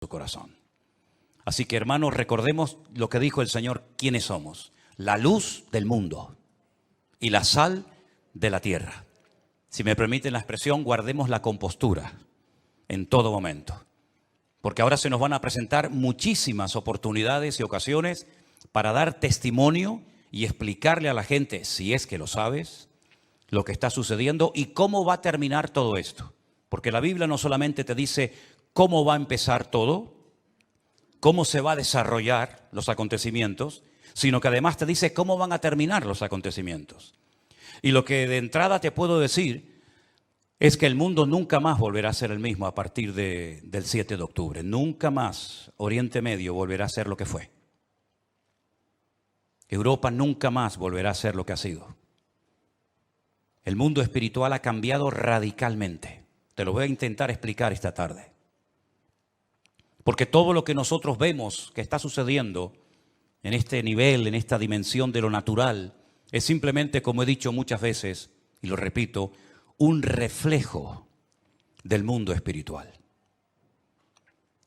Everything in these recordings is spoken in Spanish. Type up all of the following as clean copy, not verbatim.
su corazón. Así que, hermanos, recordemos lo que dijo el Señor, quiénes somos. La luz del mundo y la sal de la tierra. Si me permiten la expresión, guardemos la compostura en todo momento. Porque ahora se nos van a presentar muchísimas oportunidades y ocasiones para dar testimonio y explicarle a la gente, si es que lo sabes, lo que está sucediendo y cómo va a terminar todo esto. Porque la Biblia no solamente te dice cómo va a empezar todo, cómo se va a desarrollar los acontecimientos, sino que además te dice cómo van a terminar los acontecimientos. Y lo que de entrada te puedo decir es que el mundo nunca más volverá a ser el mismo a partir del 7 de octubre. Nunca más Oriente Medio volverá a ser lo que fue. Europa nunca más volverá a ser lo que ha sido. El mundo espiritual ha cambiado radicalmente. Te lo voy a intentar explicar esta tarde. Porque todo lo que nosotros vemos que está sucediendo en este nivel, en esta dimensión de lo natural, es simplemente, como he dicho muchas veces, y lo repito, un reflejo del mundo espiritual.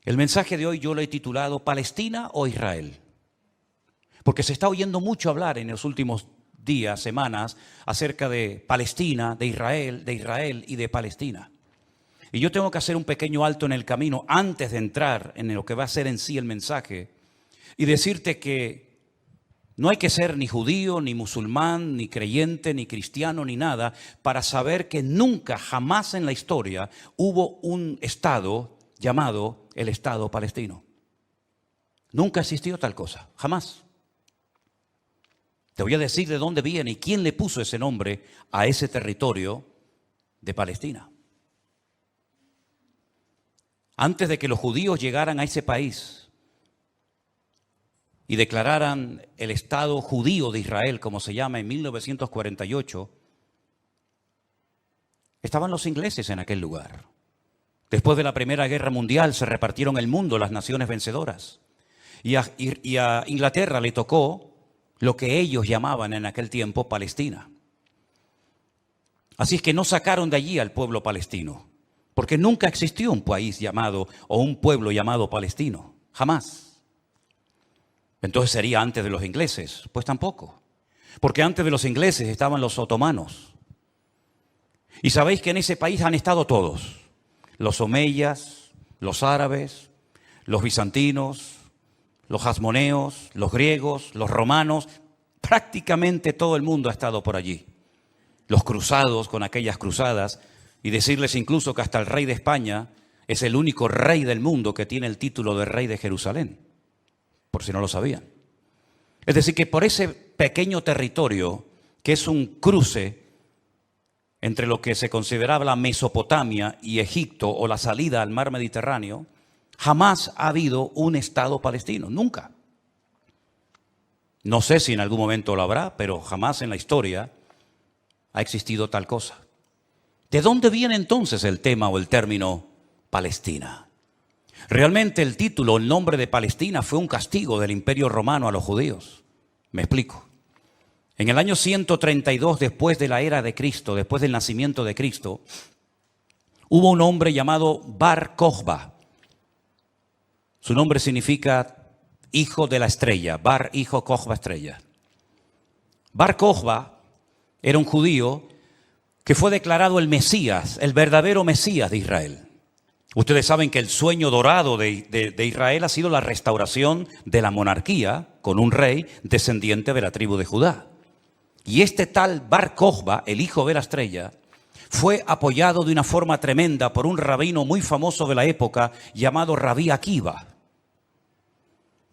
El mensaje de hoy yo lo he titulado ¿Palestina o Israel? Porque se está oyendo mucho hablar en los últimos días, semanas, acerca de Palestina, de Israel y de Palestina. Y yo tengo que hacer un pequeño alto en el camino antes de entrar en lo que va a ser en sí el mensaje y decirte que no hay que ser ni judío, ni musulmán, ni creyente, ni cristiano, ni nada, para saber que nunca, jamás en la historia hubo un Estado llamado el Estado palestino. Nunca existió tal cosa, jamás. Te voy a decir de dónde viene y quién le puso ese nombre a ese territorio de Palestina. Antes de que los judíos llegaran a ese país y declararan el Estado judío de Israel, como se llama en 1948, estaban los ingleses en aquel lugar. Después de la Primera Guerra Mundial se repartieron el mundo las naciones vencedoras. Y a Inglaterra le tocó lo que ellos llamaban en aquel tiempo Palestina. Así es que no sacaron de allí al pueblo palestino, porque nunca existió un país llamado o un pueblo llamado palestino, jamás. Entonces sería antes de los ingleses, pues tampoco, porque antes de los ingleses estaban los otomanos. Y sabéis que en ese país han estado todos, los omeyas, los árabes, los bizantinos, los hasmoneos, los griegos, los romanos, prácticamente todo el mundo ha estado por allí. Los cruzados con aquellas cruzadas, y decirles incluso que hasta el rey de España es el único rey del mundo que tiene el título de rey de Jerusalén, por si no lo sabían. Es decir, que por ese pequeño territorio, que es un cruce entre lo que se consideraba la Mesopotamia y Egipto o la salida al mar Mediterráneo, jamás ha habido un Estado palestino, nunca. No sé si en algún momento lo habrá, pero jamás en la historia ha existido tal cosa. ¿De dónde viene entonces el tema o el término Palestina? Realmente el título, el nombre de Palestina fue un castigo del Imperio Romano a los judíos. Me explico. En el año 132 después de la era de Cristo, después del nacimiento de Cristo, hubo un hombre llamado Bar Kokhba. Su nombre significa hijo de la estrella, Bar, hijo, Kokhba, estrella. Bar Kokhba era un judío que fue declarado el Mesías, el verdadero Mesías de Israel. Ustedes saben que el sueño dorado de Israel ha sido la restauración de la monarquía con un rey descendiente de la tribu de Judá. Y este tal Bar Kokhba, el hijo de la estrella, fue apoyado de una forma tremenda por un rabino muy famoso de la época llamado Rabí Akiva.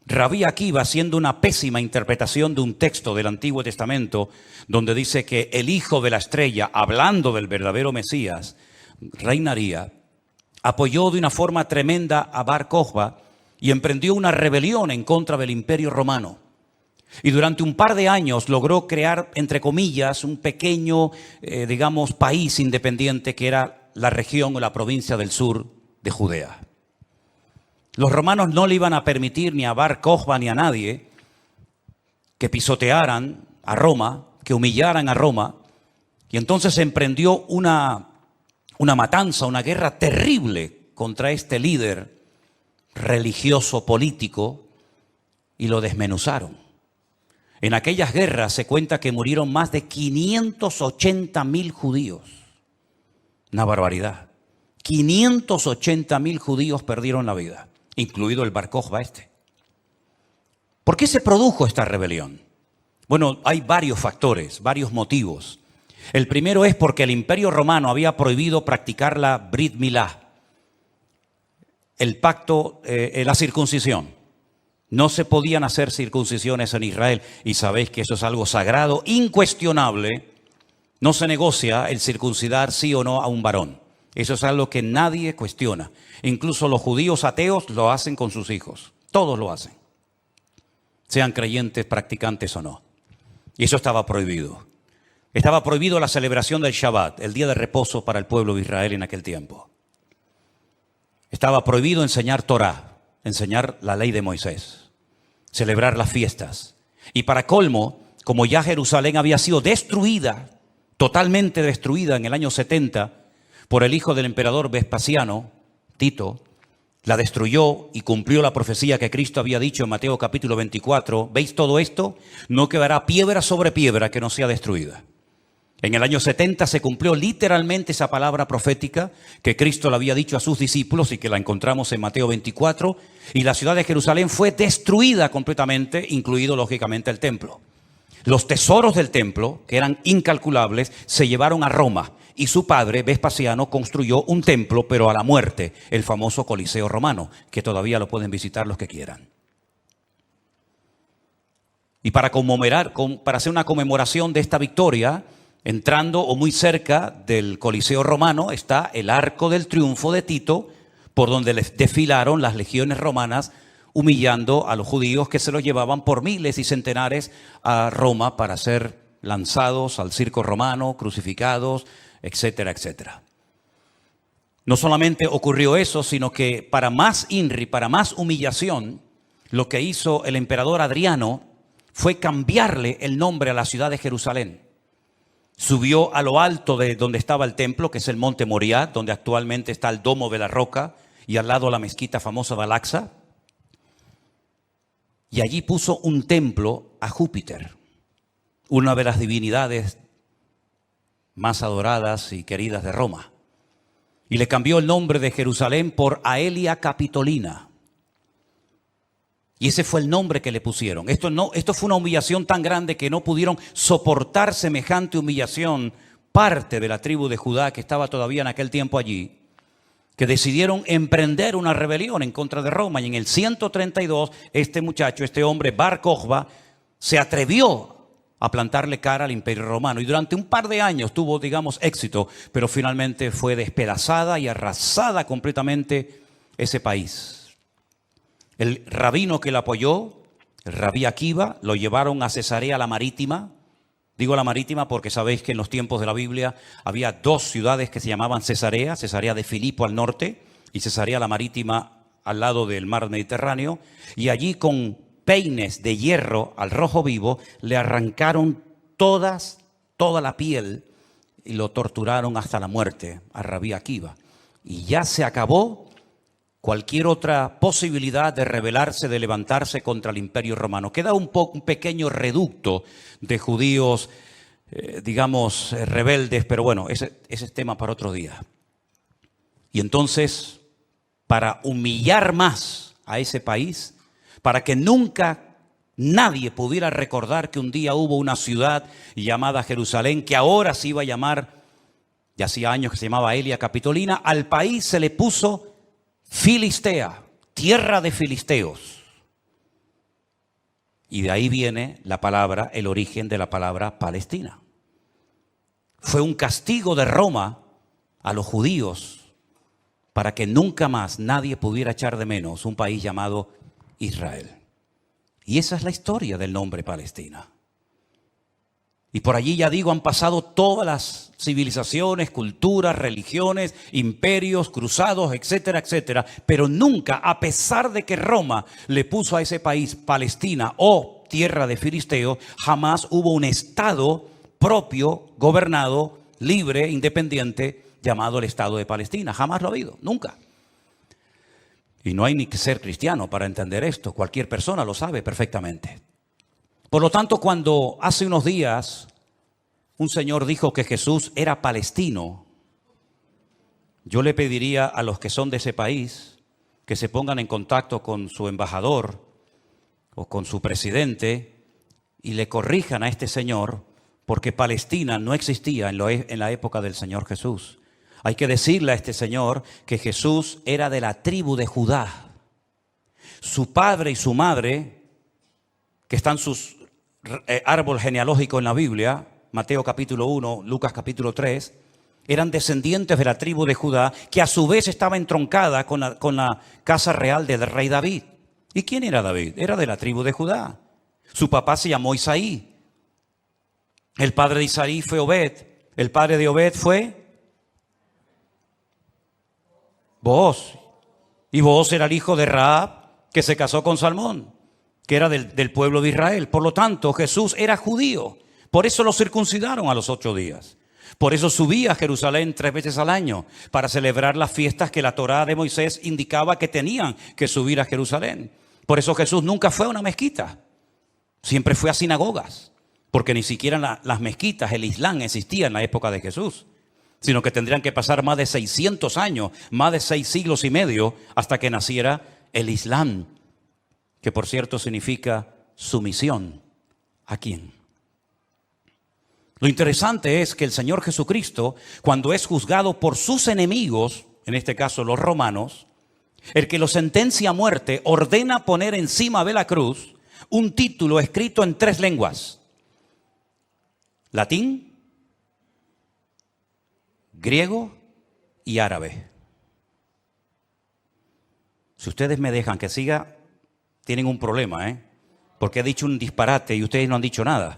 Rabí Akiva, haciendo una pésima interpretación de un texto del Antiguo Testamento, donde dice que el hijo de la estrella, hablando del verdadero Mesías, reinaría, apoyó de una forma tremenda a Bar Kokhba y emprendió una rebelión en contra del Imperio Romano. Y durante un par de años logró crear, entre comillas, un pequeño, país independiente que era la región o la provincia del sur de Judea. Los romanos no le iban a permitir ni a Bar Kokhba ni a nadie que pisotearan a Roma, que humillaran a Roma. Y entonces se emprendió una matanza, una guerra terrible contra este líder religioso político y lo desmenuzaron. En aquellas guerras se cuenta que murieron más de 580.000 judíos. Una barbaridad. 580.000 judíos perdieron la vida, incluido el Bar Kokhba este. ¿Por qué se produjo esta rebelión? Bueno, hay varios factores, varios motivos. El primero es porque el Imperio Romano había prohibido practicar la Brit Milá, el pacto, la circuncisión. No se podían hacer circuncisiones en Israel y sabéis que eso es algo sagrado, incuestionable. No se negocia el circuncidar sí o no a un varón. Eso es algo que nadie cuestiona. Incluso los judíos ateos lo hacen con sus hijos. Todos lo hacen, sean creyentes, practicantes o no. Y eso estaba prohibido. Estaba prohibido la celebración del Shabbat, el día de reposo para el pueblo de Israel en aquel tiempo. Estaba prohibido enseñar Torah, enseñar la ley de Moisés, celebrar las fiestas. Y para colmo, como ya Jerusalén había sido destruida, totalmente destruida en el año 70 por el hijo del emperador Vespasiano, Tito, la destruyó y cumplió la profecía que Cristo había dicho en Mateo capítulo 24. ¿Veis todo esto? No quedará piedra sobre piedra que no sea destruida. En el año 70 se cumplió literalmente esa palabra profética que Cristo le había dicho a sus discípulos y que la encontramos en Mateo 24. Y la ciudad de Jerusalén fue destruida completamente, incluido lógicamente el templo. Los tesoros del templo, que eran incalculables, se llevaron a Roma. Y su padre, Vespasiano, construyó un templo, pero a la muerte, el famoso Coliseo Romano, que todavía lo pueden visitar los que quieran. Y para hacer una conmemoración de esta victoria, entrando o muy cerca del Coliseo Romano, está el Arco del Triunfo de Tito, por donde les desfilaron las legiones romanas, humillando a los judíos que se los llevaban por miles y centenares a Roma para ser lanzados al circo romano, crucificados, etcétera, etcétera. No solamente ocurrió eso, sino que para más INRI, para más humillación, lo que hizo el emperador Adriano fue cambiarle el nombre a la ciudad de Jerusalén. Subió a lo alto de donde estaba el templo, que es el monte Moriah, donde actualmente está el Domo de la Roca, y al lado la mezquita famosa de Al-Aqsa. Y allí puso un templo a Júpiter, una de las divinidades más adoradas y queridas de Roma. Y le cambió el nombre de Jerusalén por Aelia Capitolina. Y ese fue el nombre que le pusieron. Esto fue una humillación tan grande que no pudieron soportar semejante humillación parte de la tribu de Judá que estaba todavía en aquel tiempo allí, que decidieron emprender una rebelión en contra de Roma. Y en el 132, este hombre, Bar Kokhba, se atrevió a plantarle cara al Imperio Romano. Y durante un par de años tuvo, éxito, pero finalmente fue despedazada y arrasada completamente ese país. El rabino que la apoyó, el rabí Akiva, lo llevaron a Cesarea la Marítima. Digo la Marítima porque sabéis que en los tiempos de la Biblia había dos ciudades que se llamaban Cesarea, Cesarea de Filipo al norte y Cesarea la Marítima al lado del mar Mediterráneo. Y allí con peines de hierro al rojo vivo le arrancaron toda la piel y lo torturaron hasta la muerte a rabí Akiva. Y ya se acabó cualquier otra posibilidad de rebelarse, de levantarse contra el Imperio Romano. Queda un pequeño reducto de judíos, rebeldes, pero bueno, ese es tema para otro día. Y entonces, para humillar más a ese país, para que nunca nadie pudiera recordar que un día hubo una ciudad llamada Jerusalén, que ahora se iba a llamar, ya hacía años que se llamaba Aelia Capitolina, al país se le puso Filistea, tierra de filisteos. Y de ahí viene la palabra, el origen de la palabra Palestina. Fue un castigo de Roma a los judíos para que nunca más nadie pudiera echar de menos un país llamado Israel. Y esa es la historia del nombre Palestina. Y por allí, ya digo, han pasado todas las civilizaciones, culturas, religiones, imperios, cruzados, etcétera, etcétera. Pero nunca, a pesar de que Roma le puso a ese país Palestina o tierra de filisteos, jamás hubo un estado propio, gobernado, libre, independiente, llamado el Estado de Palestina. Jamás lo ha habido, nunca. Y no hay ni que ser cristiano para entender esto. Cualquier persona lo sabe perfectamente. Por lo tanto, cuando hace unos días un señor dijo que Jesús era palestino, yo le pediría a los que son de ese país que se pongan en contacto con su embajador o con su presidente y le corrijan a este señor, porque Palestina no existía en la época del Señor Jesús. Hay que decirle a este señor que Jesús era de la tribu de Judá. Su padre y su madre, que están sus árbol genealógico en la Biblia, Mateo capítulo 1, Lucas capítulo 3, eran descendientes de la tribu de Judá, que a su vez estaba entroncada con la casa real del rey David. ¿Y quién era David? Era de la tribu de Judá. Su papá se llamó Isaí. El padre de Isaí fue Obed. El padre de Obed fue Booz. Y Booz era el hijo de Rahab, que se casó con Salmón, que era del pueblo de Israel. Por lo tanto, Jesús era judío. Por eso lo circuncidaron a los 8 días. Por eso subía a Jerusalén 3 veces al año, para celebrar las fiestas que la Torá de Moisés indicaba que tenían que subir a Jerusalén. Por eso Jesús nunca fue a una mezquita, siempre fue a sinagogas, porque ni siquiera las mezquitas, el Islam, existía en la época de Jesús, sino que tendrían que pasar más de 600 años, más de 6 siglos y medio, hasta que naciera el Islam, que por cierto significa sumisión. ¿A quién? Lo interesante es que el Señor Jesucristo, cuando es juzgado por sus enemigos, en este caso los romanos, el que lo sentencia a muerte ordena poner encima de la cruz un título escrito en 3 lenguas: latín, griego y árabe. Si ustedes me dejan que siga, tienen un problema, porque he dicho un disparate y ustedes no han dicho nada.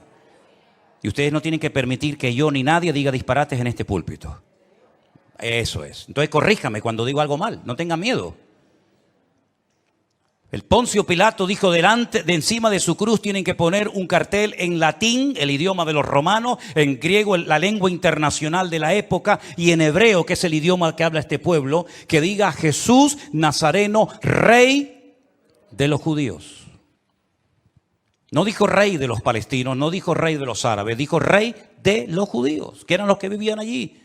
Y ustedes no tienen que permitir que yo ni nadie diga disparates en este púlpito. Eso es. Entonces corríjame cuando digo algo mal, no tengan miedo. El Poncio Pilato dijo, de encima de su cruz tienen que poner un cartel en latín, el idioma de los romanos, en griego, la lengua internacional de la época, y en hebreo, que es el idioma que habla este pueblo, que diga Jesús Nazareno, rey de los judíos. No dijo rey de los palestinos, no dijo rey de los árabes, dijo rey de los judíos, que eran los que vivían allí.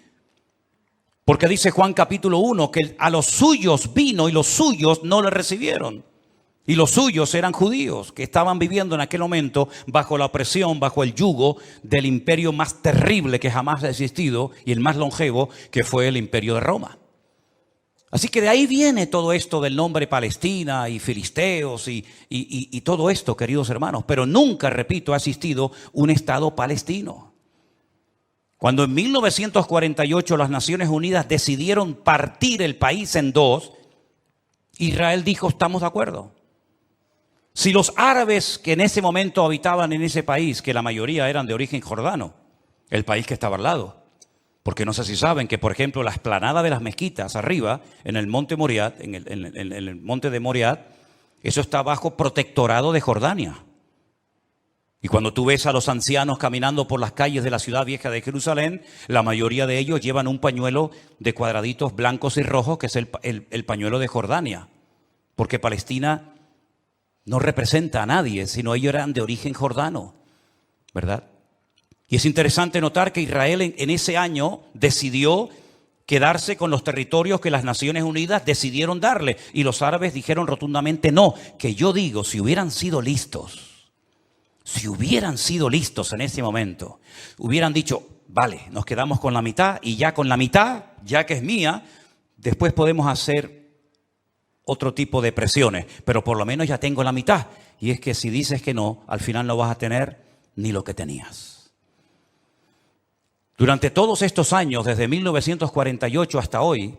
Porque dice Juan capítulo 1 que a los suyos vino y los suyos no le recibieron. Y los suyos eran judíos que estaban viviendo en aquel momento bajo la opresión, bajo el yugo del imperio más terrible que jamás ha existido y el más longevo, que fue el imperio de Roma. Así que de ahí viene todo esto del nombre Palestina y filisteos y todo esto, queridos hermanos. Pero nunca, repito, ha existido un Estado palestino. Cuando en 1948 las Naciones Unidas decidieron partir el país en 2, Israel dijo, estamos de acuerdo. Si los árabes que en ese momento habitaban en ese país, que la mayoría eran de origen jordano, el país que estaba al lado, porque no sé si saben que, por ejemplo, la explanada de las mezquitas arriba, en el monte Moriat, en el monte de Moriat, eso está bajo protectorado de Jordania. Y cuando tú ves a los ancianos caminando por las calles de la ciudad vieja de Jerusalén, la mayoría de ellos llevan un pañuelo de cuadraditos blancos y rojos, que es el pañuelo de Jordania. Porque Palestina no representa a nadie, sino ellos eran de origen jordano, ¿verdad? Y es interesante notar que Israel en ese año decidió quedarse con los territorios que las Naciones Unidas decidieron darle. Y los árabes dijeron rotundamente no, que yo digo, si hubieran sido listos en ese momento, hubieran dicho, vale, nos quedamos con la mitad y ya con la mitad, ya que es mía, después podemos hacer otro tipo de presiones, pero por lo menos ya tengo la mitad. Y es que si dices que no, al final no vas a tener ni lo que tenías. Durante todos estos años, desde 1948 hasta hoy,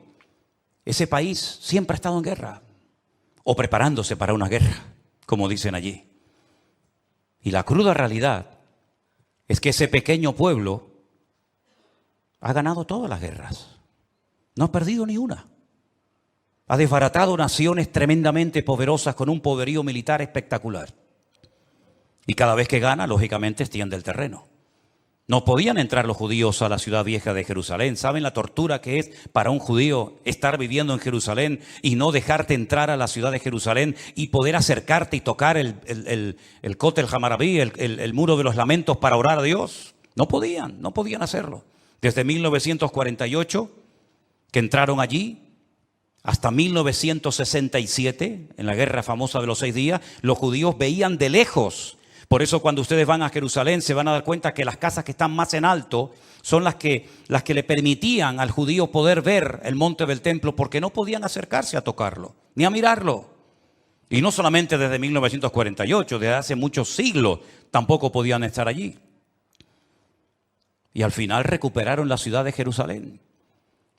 ese país siempre ha estado en guerra, o preparándose para una guerra, como dicen allí. Y la cruda realidad es que ese pequeño pueblo ha ganado todas las guerras, no ha perdido ni una. Ha desbaratado naciones tremendamente poderosas con un poderío militar espectacular. Y cada vez que gana, lógicamente, extiende el terreno. No podían entrar los judíos a la ciudad vieja de Jerusalén. ¿Saben la tortura que es para un judío estar viviendo en Jerusalén y no dejarte entrar a la ciudad de Jerusalén y poder acercarte y tocar el Kotel Hamarabí, el muro de los lamentos para orar a Dios? No podían hacerlo. Desde 1948, que entraron allí, hasta 1967, en la guerra famosa de los 6 días, los judíos veían de lejos. Por eso cuando ustedes van a Jerusalén se van a dar cuenta que las casas que están más en alto son las que le permitían al judío poder ver el monte del templo, porque no podían acercarse a tocarlo, ni a mirarlo. Y no solamente desde 1948, desde hace muchos siglos tampoco podían estar allí. Y al final recuperaron la ciudad de Jerusalén.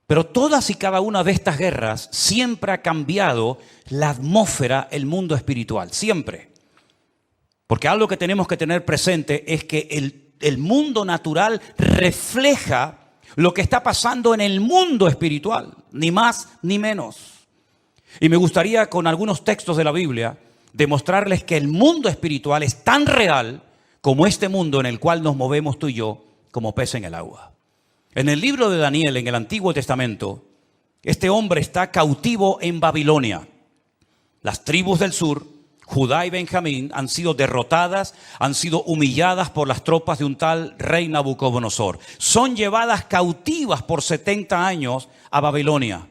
Pero todas y cada una de estas guerras siempre ha cambiado la atmósfera, el mundo espiritual, siempre. Porque algo que tenemos que tener presente es que el mundo natural refleja lo que está pasando en el mundo espiritual, ni más ni menos. Y me gustaría con algunos textos de la Biblia demostrarles que el mundo espiritual es tan real como este mundo en el cual nos movemos tú y yo como pez en el agua. En el libro de Daniel, en el Antiguo Testamento, este hombre está cautivo en Babilonia. Las tribus del sur, Judá y Benjamín, han sido derrotadas, han sido humilladas por las tropas de un tal rey Nabucodonosor. Son llevadas cautivas por 70 años a Babilonia.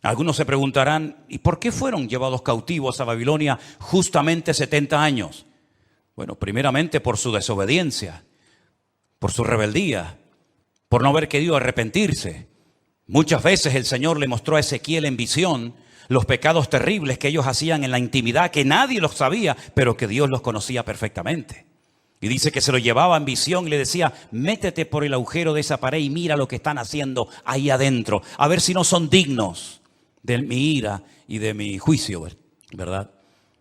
Algunos se preguntarán, ¿y por qué fueron llevados cautivos a Babilonia justamente 70 años? Bueno, primeramente por su desobediencia, por su rebeldía, por no haber querido arrepentirse. Muchas veces el Señor le mostró a Ezequiel en visión los pecados terribles que ellos hacían en la intimidad, que nadie los sabía, pero que Dios los conocía perfectamente. Y dice que se lo llevaba en visión y le decía, métete por el agujero de esa pared y mira lo que están haciendo ahí adentro, a ver si no son dignos de mi ira y de mi juicio, ¿verdad?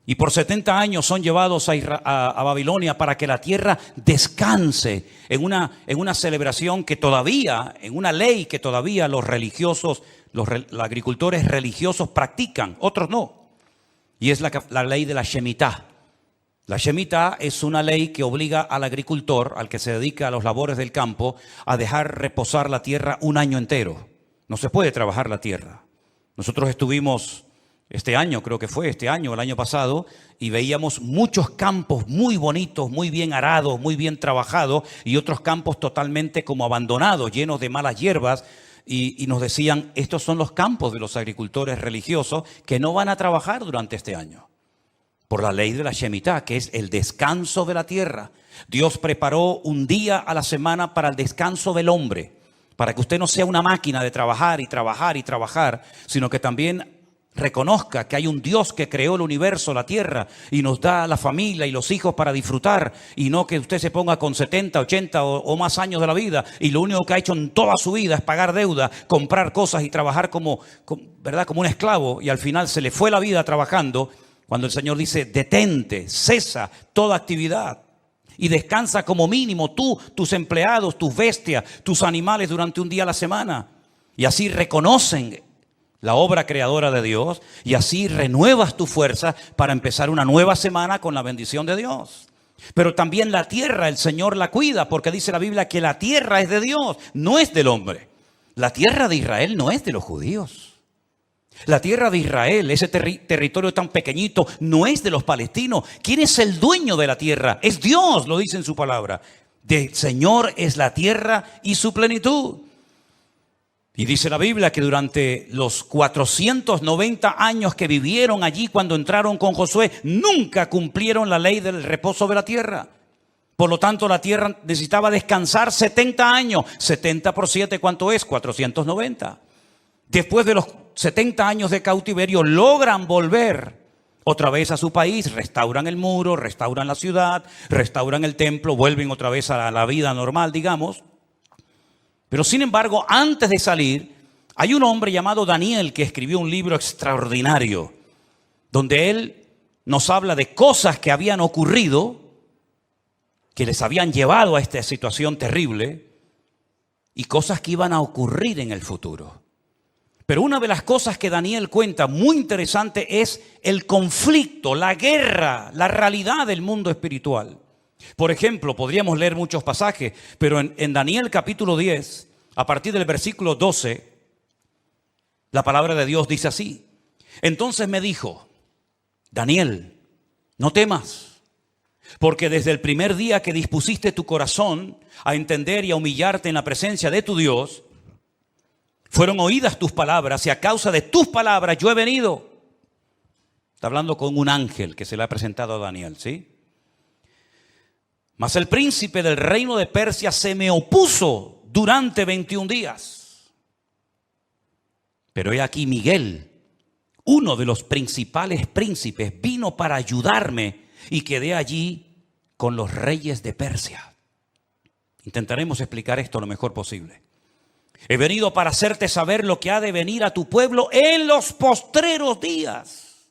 Y por 70 años son llevados a Babilonia para que la tierra descanse en una celebración que todavía, en una ley que todavía los religiosos, los agricultores religiosos practican, otros no. Y es la ley de la Shemitah. La Shemitah es una ley que obliga al agricultor, al que se dedica a los labores del campo, a dejar reposar la tierra un año entero. No se puede trabajar la tierra. Nosotros estuvimos este año, creo que fue este año, el año pasado, y veíamos muchos campos muy bonitos, muy bien arados, muy bien trabajados, y otros campos totalmente como abandonados, llenos de malas hierbas, y nos decían, estos son los campos de los agricultores religiosos que no van a trabajar durante este año, por la ley de la Shemitah, que es el descanso de la tierra. Dios preparó un día a la semana para el descanso del hombre, para que usted no sea una máquina de trabajar y trabajar y trabajar, sino que también reconozca que hay un Dios que creó el universo, la tierra, y nos da la familia y los hijos para disfrutar, y no que usted se ponga con 70, 80 o más años de la vida y lo único que ha hecho en toda su vida es pagar deuda, comprar cosas y trabajar ¿verdad? Como un esclavo, y al final se le fue la vida trabajando, cuando el Señor dice, detente, cesa toda actividad y descansa como mínimo tú, tus empleados, tus bestias, tus animales durante un día a la semana. Y así reconocen la obra creadora de Dios, y así renuevas tu fuerza para empezar una nueva semana con la bendición de Dios. Pero también la tierra, el Señor la cuida, porque dice la Biblia que la tierra es de Dios, no es del hombre. La tierra de Israel no es de los judíos. La tierra de Israel, ese territorio tan pequeñito, no es de los palestinos. ¿Quién es el dueño de la tierra? Es Dios, lo dice en su palabra. Del Señor es la tierra y su plenitud. Y dice la Biblia que durante los 490 años que vivieron allí cuando entraron con Josué, nunca cumplieron la ley del reposo de la tierra. Por lo tanto, la tierra necesitaba descansar 70 años. 70 por 7, ¿cuánto es? 490. Después de los 70 años de cautiverio, logran volver otra vez a su país, restauran el muro, restauran la ciudad, restauran el templo, vuelven otra vez a la vida normal, digamos. Pero sin embargo, antes de salir, hay un hombre llamado Daniel que escribió un libro extraordinario, donde él nos habla de cosas que habían ocurrido, que les habían llevado a esta situación terrible, y cosas que iban a ocurrir en el futuro. Pero una de las cosas que Daniel cuenta muy interesante es el conflicto, la guerra, la realidad del mundo espiritual. Por ejemplo, podríamos leer muchos pasajes, pero en Daniel capítulo 10, a partir del versículo 12, la palabra de Dios dice así. Entonces me dijo, Daniel, no temas, porque desde el primer día que dispusiste tu corazón a entender y a humillarte en la presencia de tu Dios, fueron oídas tus palabras y a causa de tus palabras yo he venido. Está hablando con un ángel que se le ha presentado a Daniel, ¿sí? Mas el príncipe del reino de Persia se me opuso durante 21 días. Pero he aquí Miguel, uno de los principales príncipes, vino para ayudarme y quedé allí con los reyes de Persia. Intentaremos explicar esto lo mejor posible. He venido para hacerte saber lo que ha de venir a tu pueblo en los postreros días.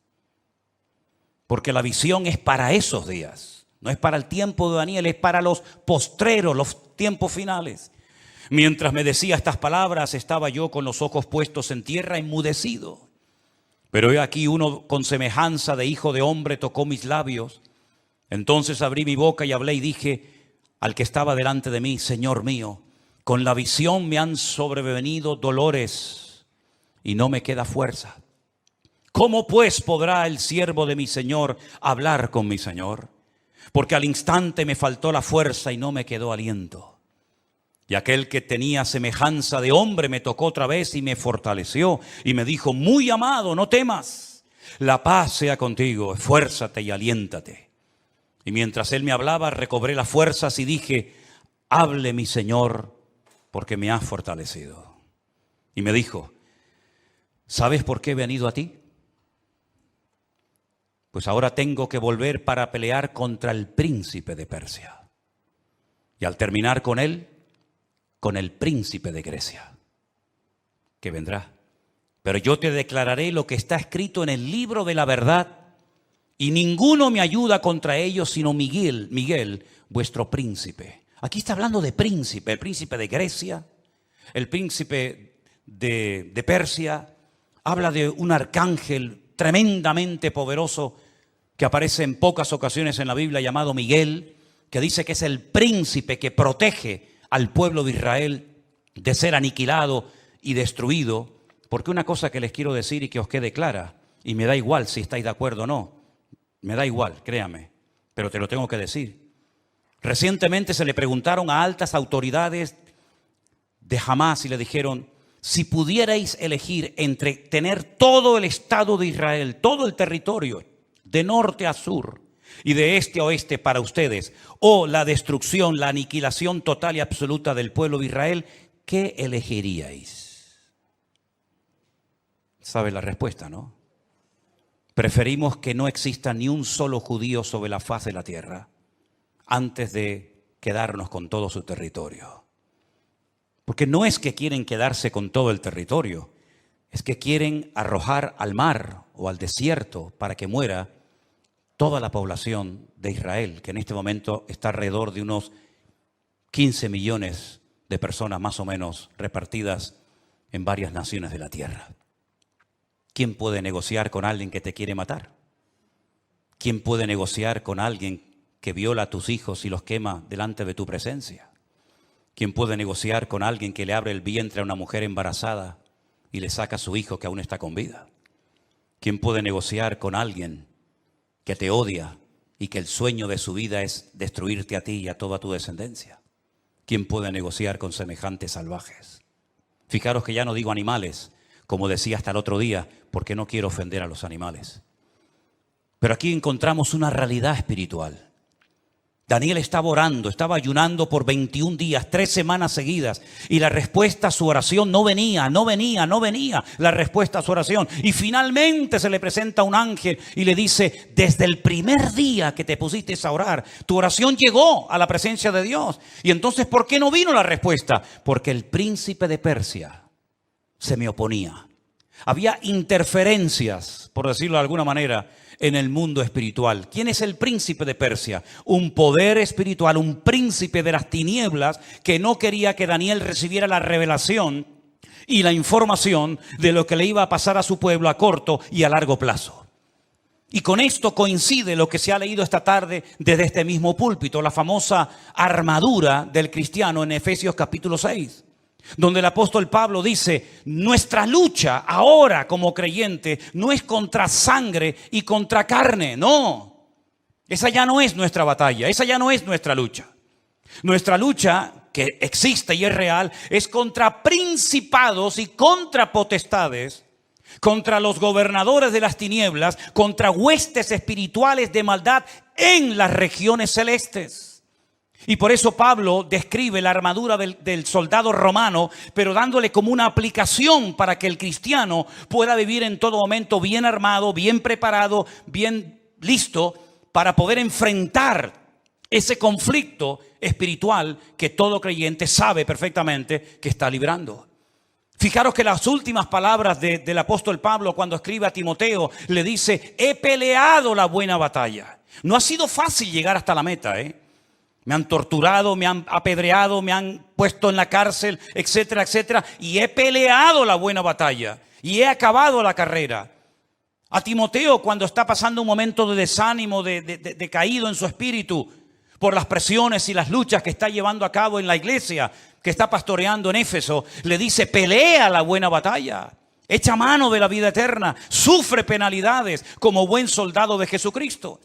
Porque la visión es para esos días. No es para el tiempo de Daniel, es para los postreros, los tiempos finales. Mientras me decía estas palabras, estaba yo con los ojos puestos en tierra, enmudecido. Pero he aquí uno con semejanza de hijo de hombre tocó mis labios. Entonces abrí mi boca y hablé y dije al que estaba delante de mí, Señor mío, con la visión me han sobrevenido dolores y no me queda fuerza. ¿Cómo pues podrá el siervo de mi Señor hablar con mi Señor? Porque al instante me faltó la fuerza y no me quedó aliento. Y aquel que tenía semejanza de hombre me tocó otra vez y me fortaleció y me dijo, muy amado, no temas, la paz sea contigo, esfuérzate y aliéntate. Y mientras él me hablaba, recobré las fuerzas y dije, hable mi Señor, porque me has fortalecido. Y me dijo, ¿sabes por qué he venido a ti? Pues ahora tengo que volver para pelear contra el príncipe de Persia. Y al terminar con él, con el príncipe de Grecia, que vendrá. Pero yo te declararé lo que está escrito en el libro de la verdad, y ninguno me ayuda contra ellos sino Miguel, vuestro príncipe. Aquí está hablando de príncipe, el príncipe de Grecia, el príncipe de Persia. Habla de un arcángel tremendamente poderoso que aparece en pocas ocasiones en la Biblia llamado Miguel, que dice que es el príncipe que protege al pueblo de Israel de ser aniquilado y destruido. Porque una cosa que les quiero decir y que os quede clara, y me da igual si estáis de acuerdo o no, me da igual, créame, pero te lo tengo que decir. Recientemente se le preguntaron a altas autoridades de Hamás y le dijeron, si pudierais elegir entre tener todo el Estado de Israel, todo el territorio, de norte a sur y de este a oeste para ustedes, o la destrucción, la aniquilación total y absoluta del pueblo de Israel, ¿qué elegiríais? ¿Sabe la respuesta, no? Preferimos que no exista ni un solo judío sobre la faz de la tierra antes de quedarnos con todo su territorio. Porque no es que quieren quedarse con todo el territorio, es que quieren arrojar al mar o al desierto para que muera toda la población de Israel, que en este momento está alrededor de unos 15 millones de personas más o menos repartidas en varias naciones de la tierra. ¿Quién puede negociar con alguien que te quiere matar? ¿Quién puede negociar con alguien que viola a tus hijos y los quema delante de tu presencia? ¿Quién puede negociar con alguien que le abre el vientre a una mujer embarazada y le saca a su hijo que aún está con vida? ¿Quién puede negociar con alguien que te odia y que el sueño de su vida es destruirte a ti y a toda tu descendencia? ¿Quién puede negociar con semejantes salvajes? Fijaros que ya no digo animales, como decía hasta el otro día, porque no quiero ofender a los animales. Pero aquí encontramos una realidad espiritual. Daniel estaba orando, estaba ayunando por 21 días, 3 semanas seguidas, y la respuesta a su oración no venía la respuesta a su oración. Y finalmente se le presenta un ángel y le dice, desde el primer día que te pusiste a orar, tu oración llegó a la presencia de Dios. Y entonces, ¿por qué no vino la respuesta? Porque el príncipe de Persia se me oponía. Había interferencias, por decirlo de alguna manera, en el mundo espiritual. ¿Quién es el príncipe de Persia? Un poder espiritual, un príncipe de las tinieblas que no quería que Daniel recibiera la revelación y la información de lo que le iba a pasar a su pueblo a corto y a largo plazo. Y con esto coincide lo que se ha leído esta tarde desde este mismo púlpito, la famosa armadura del cristiano en Efesios capítulo 6, donde el apóstol Pablo dice: nuestra lucha ahora como creyente no es contra sangre y contra carne, no. Esa ya no es nuestra batalla, esa ya no es nuestra lucha. Nuestra lucha, que existe y es real, es contra principados y contra potestades, contra los gobernadores de las tinieblas, contra huestes espirituales de maldad en las regiones celestes. Y por eso Pablo describe la armadura del soldado romano, pero dándole como una aplicación para que el cristiano pueda vivir en todo momento bien armado, bien preparado, bien listo para poder enfrentar ese conflicto espiritual que todo creyente sabe perfectamente que está librando. Fijaros que las últimas palabras del apóstol Pablo cuando escribe a Timoteo le dice: he peleado la buena batalla. No ha sido fácil llegar hasta la meta, Me han torturado, me han apedreado, me han puesto en la cárcel, etcétera, etcétera. Y he peleado la buena batalla y he acabado la carrera. A Timoteo, cuando está pasando un momento de desánimo, de caído en su espíritu por las presiones y las luchas que está llevando a cabo en la iglesia que está pastoreando en Éfeso, le dice: pelea la buena batalla, echa mano de la vida eterna, sufre penalidades como buen soldado de Jesucristo.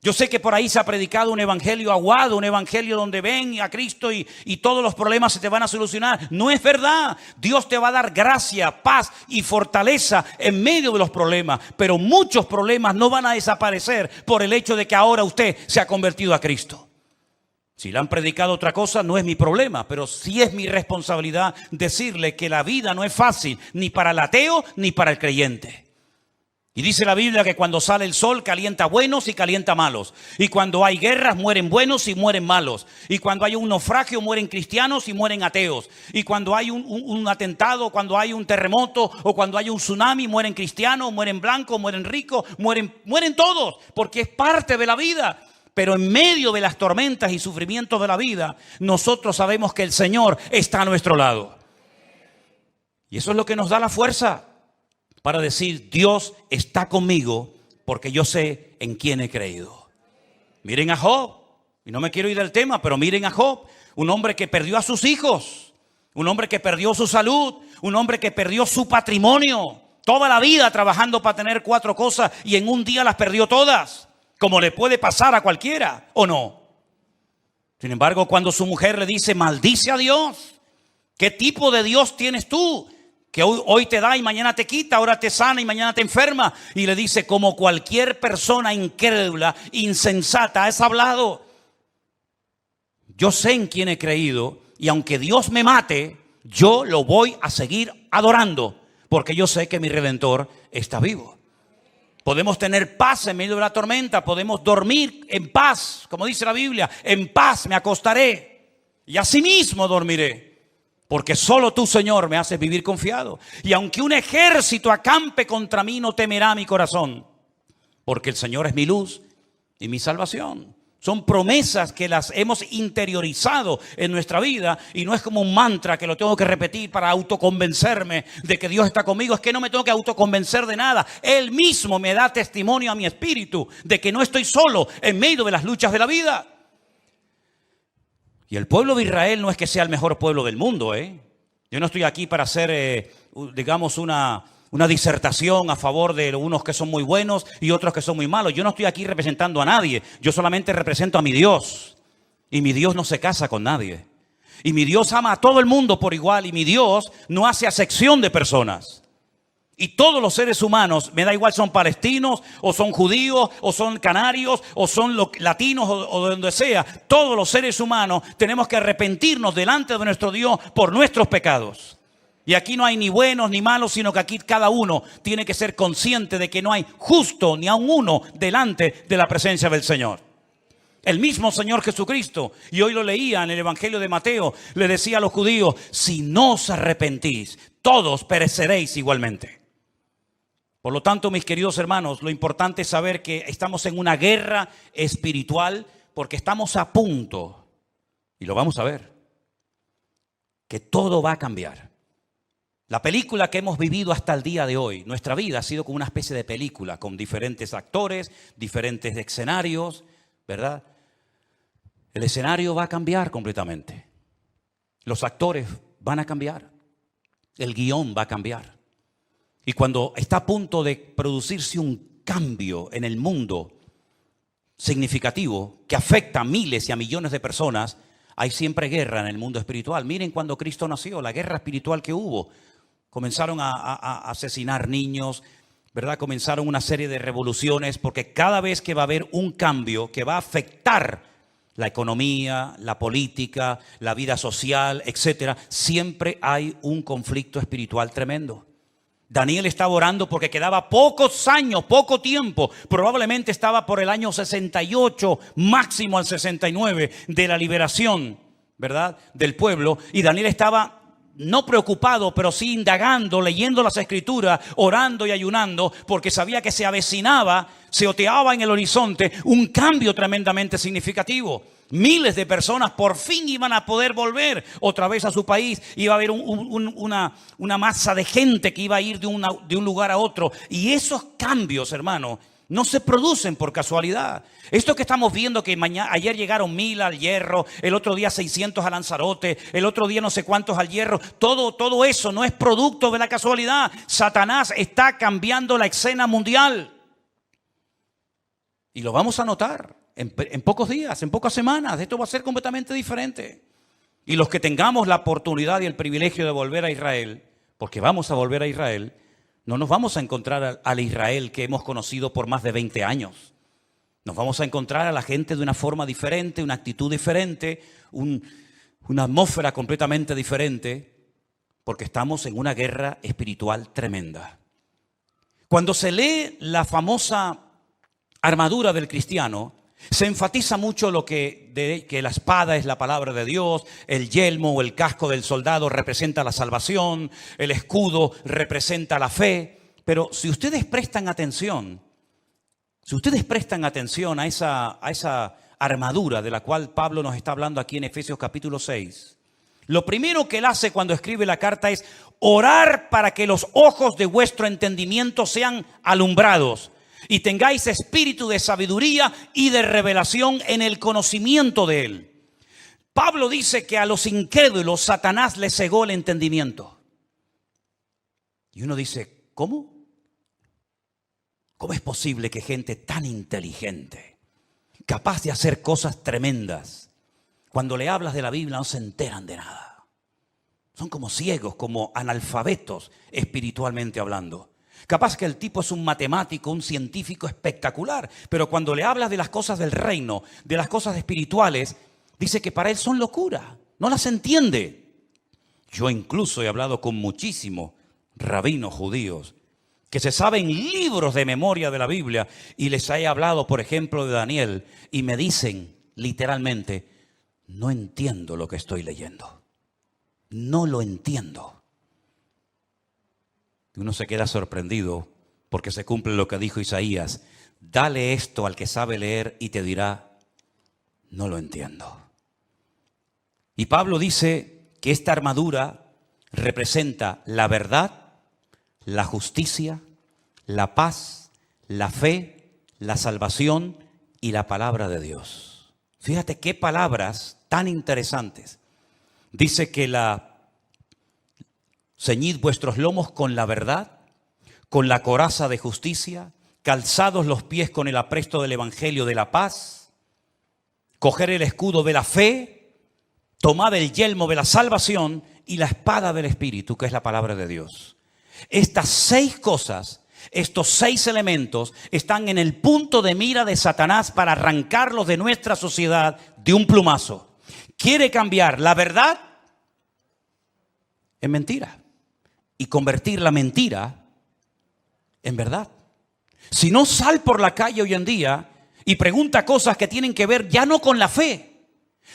Yo sé que por ahí se ha predicado un evangelio aguado, un evangelio donde ven a Cristo y todos los problemas se te van a solucionar. No es verdad. Dios te va a dar gracia, paz y fortaleza en medio de los problemas. Pero muchos problemas no van a desaparecer por el hecho de que ahora usted se ha convertido a Cristo. Si le han predicado otra cosa, no es mi problema, pero sí es mi responsabilidad decirle que la vida no es fácil, ni para el ateo ni para el creyente. Y dice la Biblia que cuando sale el sol calienta buenos y calienta malos. Y cuando hay guerras mueren buenos y mueren malos. Y cuando hay un naufragio mueren cristianos y mueren ateos. Y cuando hay un atentado, cuando hay un terremoto o cuando hay un tsunami, mueren cristianos, mueren blancos, mueren ricos, mueren todos, porque es parte de la vida. Pero en medio de las tormentas y sufrimientos de la vida, nosotros sabemos que el Señor está a nuestro lado. Y eso es lo que nos da la fuerza para decir: Dios está conmigo porque yo sé en quién he creído. Miren a Job, y no me quiero ir del tema, pero miren a Job, un hombre que perdió a sus hijos, un hombre que perdió su salud, un hombre que perdió su patrimonio, toda la vida trabajando para tener 4 cosas y en un día las perdió todas. Como le puede pasar a cualquiera, ¿o no? Sin embargo, cuando su mujer le dice: maldice a Dios, ¿qué tipo de Dios tienes tú? Que hoy te da y mañana te quita, ahora te sana y mañana te enferma. Y le dice: como cualquier persona incrédula, insensata, has hablado. Yo sé en quién he creído y aunque Dios me mate, yo lo voy a seguir adorando, porque yo sé que mi Redentor está vivo. Podemos tener paz en medio de la tormenta, podemos dormir en paz, como dice la Biblia: en paz me acostaré y asimismo dormiré, porque solo tú, Señor, me haces vivir confiado. Y aunque un ejército acampe contra mí, no temerá mi corazón, porque el Señor es mi luz y mi salvación. Son promesas que las hemos interiorizado en nuestra vida y no es como un mantra que lo tengo que repetir para autoconvencerme de que Dios está conmigo. Es que no me tengo que autoconvencer de nada. Él mismo me da testimonio a mi espíritu de que no estoy solo en medio de las luchas de la vida. Y el pueblo de Israel no es que sea el mejor pueblo del mundo, Yo no estoy aquí para hacer, digamos, una disertación a favor de unos que son muy buenos y otros que son muy malos. Yo no estoy aquí representando a nadie. Yo solamente represento a mi Dios. Y mi Dios no se casa con nadie. Y mi Dios ama a todo el mundo por igual. Y mi Dios no hace acepción de personas. Y todos los seres humanos, me da igual, son palestinos, o son judíos, o son canarios, o son latinos, o de donde sea. Todos los seres humanos tenemos que arrepentirnos delante de nuestro Dios por nuestros pecados. Y aquí no hay ni buenos ni malos, sino que aquí cada uno tiene que ser consciente de que no hay justo ni aun uno delante de la presencia del Señor. El mismo Señor Jesucristo, y hoy lo leía en el Evangelio de Mateo, le decía a los judíos: si no os arrepentís, todos pereceréis igualmente. Por lo tanto, mis queridos hermanos, lo importante es saber que estamos en una guerra espiritual porque estamos a punto, y lo vamos a ver, que todo va a cambiar. La película que hemos vivido hasta el día de hoy, nuestra vida ha sido como una especie de película, con diferentes actores, diferentes escenarios, ¿verdad? El escenario va a cambiar completamente. Los actores van a cambiar. El guión va a cambiar. Y cuando está a punto de producirse un cambio en el mundo significativo que afecta a miles y a millones de personas, hay siempre guerra en el mundo espiritual. Miren cuando Cristo nació, la guerra espiritual que hubo. Comenzaron a asesinar niños, ¿verdad? Comenzaron una serie de revoluciones, porque cada vez que va a haber un cambio que va a afectar la economía, la política, la vida social, etcétera, siempre hay un conflicto espiritual tremendo. Daniel estaba orando porque quedaba pocos años, poco tiempo, probablemente estaba por el año 68, máximo al 69 de la liberación, ¿verdad?, del pueblo, y Daniel estaba no preocupado, pero sí indagando, leyendo las escrituras, orando y ayunando, porque sabía que se avecinaba, se oteaba en el horizonte un cambio tremendamente significativo. Miles de personas por fin iban a poder volver otra vez a su país. Iba a haber una masa de gente que iba a ir de un lugar a otro. Y esos cambios, hermano, no se producen por casualidad. Esto que estamos viendo, que ayer llegaron 1000 al Hierro, el otro día 600 a Lanzarote, el otro día no sé cuántos al Hierro, todo eso no es producto de la casualidad. Satanás está cambiando la escena mundial. Y lo vamos a notar en pocos días, en pocas semanas. Esto va a ser completamente diferente. Y los que tengamos la oportunidad y el privilegio de volver a Israel, porque vamos a volver a Israel, no nos vamos a encontrar al Israel que hemos conocido por más de 20 años. Nos vamos a encontrar a la gente de una forma diferente, una actitud diferente, una atmósfera completamente diferente, porque estamos en una guerra espiritual tremenda. Cuando se lee la famosa armadura del cristiano, se enfatiza mucho que la espada es la palabra de Dios, el yelmo o el casco del soldado representa la salvación, el escudo representa la fe. Pero si ustedes prestan atención a esa armadura de la cual Pablo nos está hablando aquí en Efesios capítulo 6, lo primero que él hace cuando escribe la carta es orar para que los ojos de vuestro entendimiento sean alumbrados y tengáis espíritu de sabiduría y de revelación en el conocimiento de Él. Pablo dice que a los incrédulos Satanás les cegó el entendimiento. Y uno dice, ¿cómo? ¿Cómo es posible que gente tan inteligente, capaz de hacer cosas tremendas, cuando le hablas de la Biblia no se enteran de nada? Son como ciegos, como analfabetos espiritualmente hablando. Capaz que el tipo es un matemático, un científico espectacular, pero cuando le hablas de las cosas del reino, de las cosas espirituales, dice que para él son locura, no las entiende. Yo incluso he hablado con muchísimos rabinos judíos que se saben libros de memoria de la Biblia y les he hablado, por ejemplo, de Daniel y me dicen literalmente, no entiendo lo que estoy leyendo, no lo entiendo. Uno se queda sorprendido porque se cumple lo que dijo Isaías. Dale esto al que sabe leer y te dirá, no lo entiendo. Y Pablo dice que esta armadura representa la verdad, la justicia, la paz, la fe, la salvación y la palabra de Dios. Fíjate qué palabras tan interesantes. Dice que ceñid vuestros lomos con la verdad, con la coraza de justicia, calzados los pies con el apresto del evangelio de la paz, coger el escudo de la fe, tomad el yelmo de la salvación y la espada del Espíritu, que es la palabra de Dios. Estas 6 cosas, estos 6 elementos están en el punto de mira de Satanás para arrancarlos de nuestra sociedad de un plumazo. Quiere cambiar la verdad en mentira y convertir la mentira en verdad. Si no, sal por la calle hoy en día y pregunta cosas que tienen que ver ya no con la fe,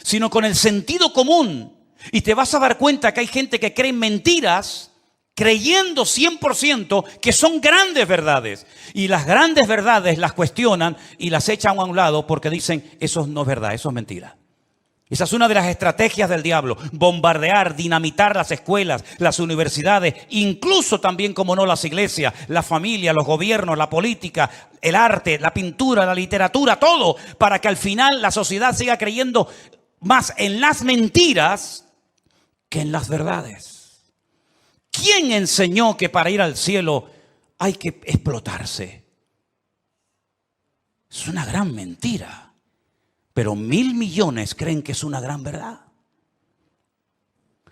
sino con el sentido común. Y te vas a dar cuenta que hay gente que cree en mentiras creyendo 100% que son grandes verdades. Y las grandes verdades las cuestionan y las echan a un lado porque dicen, eso no es verdad, eso es mentira. Esa es una de las estrategias del diablo: bombardear, dinamitar las escuelas, las universidades, incluso también, como no, las iglesias, la familia, los gobiernos, la política, el arte, la pintura, la literatura, todo, para que al final la sociedad siga creyendo más en las mentiras que en las verdades. ¿Quién enseñó que para ir al cielo hay que explotarse? Es una gran mentira. Pero 1.000 millones creen que es una gran verdad.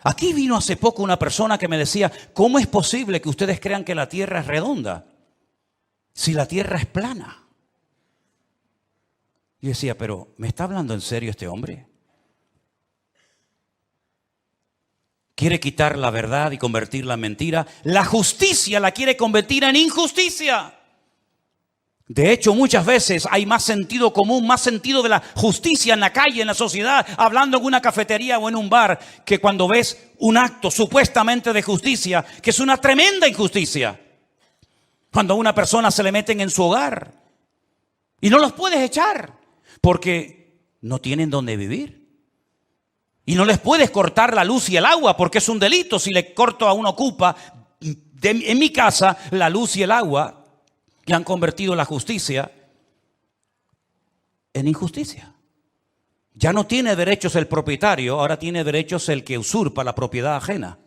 Aquí vino hace poco una persona que me decía: ¿cómo es posible que ustedes crean que la tierra es redonda si la tierra es plana? Yo decía: pero ¿me está hablando en serio este hombre? Quiere quitar la verdad y convertirla en mentira. La justicia la quiere convertir en injusticia. De hecho, muchas veces hay más sentido común, más sentido de la justicia en la calle, en la sociedad, hablando en una cafetería o en un bar, que cuando ves un acto supuestamente de justicia, que es una tremenda injusticia. Cuando a una persona se le meten en su hogar y no los puedes echar porque no tienen dónde vivir. Y no les puedes cortar la luz y el agua porque es un delito si le corto a un ocupa en mi casa la luz y el agua. Que han convertido la justicia en injusticia. Ya no tiene derechos el propietario, ahora tiene derechos el que usurpa la propiedad ajena.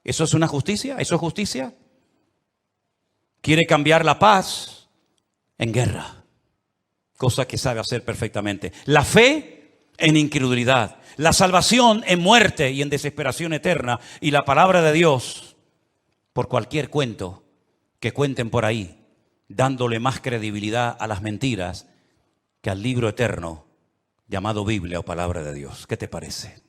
¿Eso es una justicia? ¿Eso es justicia? Quiere cambiar la paz en guerra, cosa que sabe hacer perfectamente. La fe en incredulidad, la salvación en muerte y en desesperación eterna, y la palabra de Dios por cualquier cuento que cuenten por ahí, dándole más credibilidad a las mentiras que al libro eterno llamado Biblia o palabra de Dios. ¿Qué te parece?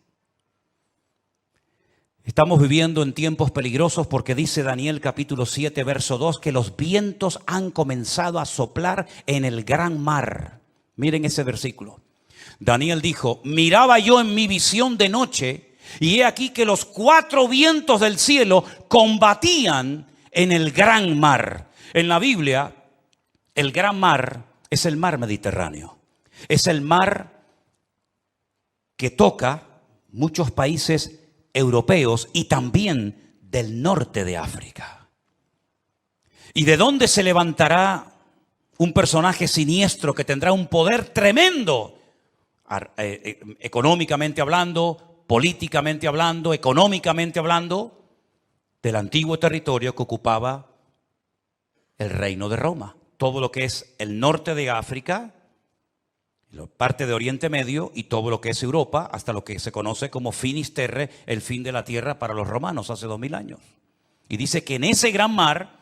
Estamos viviendo en tiempos peligrosos porque dice Daniel capítulo 7 verso 2 que los vientos han comenzado a soplar en el gran mar. Miren ese versículo. Daniel dijo: miraba yo en mi visión de noche y he aquí que los 4 vientos del cielo combatían en el gran mar. En la Biblia, el gran mar es el mar Mediterráneo. Es el mar que toca muchos países europeos y también del norte de África. ¿Y de dónde se levantará un personaje siniestro que tendrá un poder tremendo? Económicamente hablando, políticamente hablando, económicamente hablando, del antiguo territorio que ocupaba el reino de Roma. Todo lo que es el norte de África, parte de Oriente Medio y todo lo que es Europa, hasta lo que se conoce como finis terrae, el fin de la tierra para los romanos hace 2000 años. Y dice que en ese gran mar,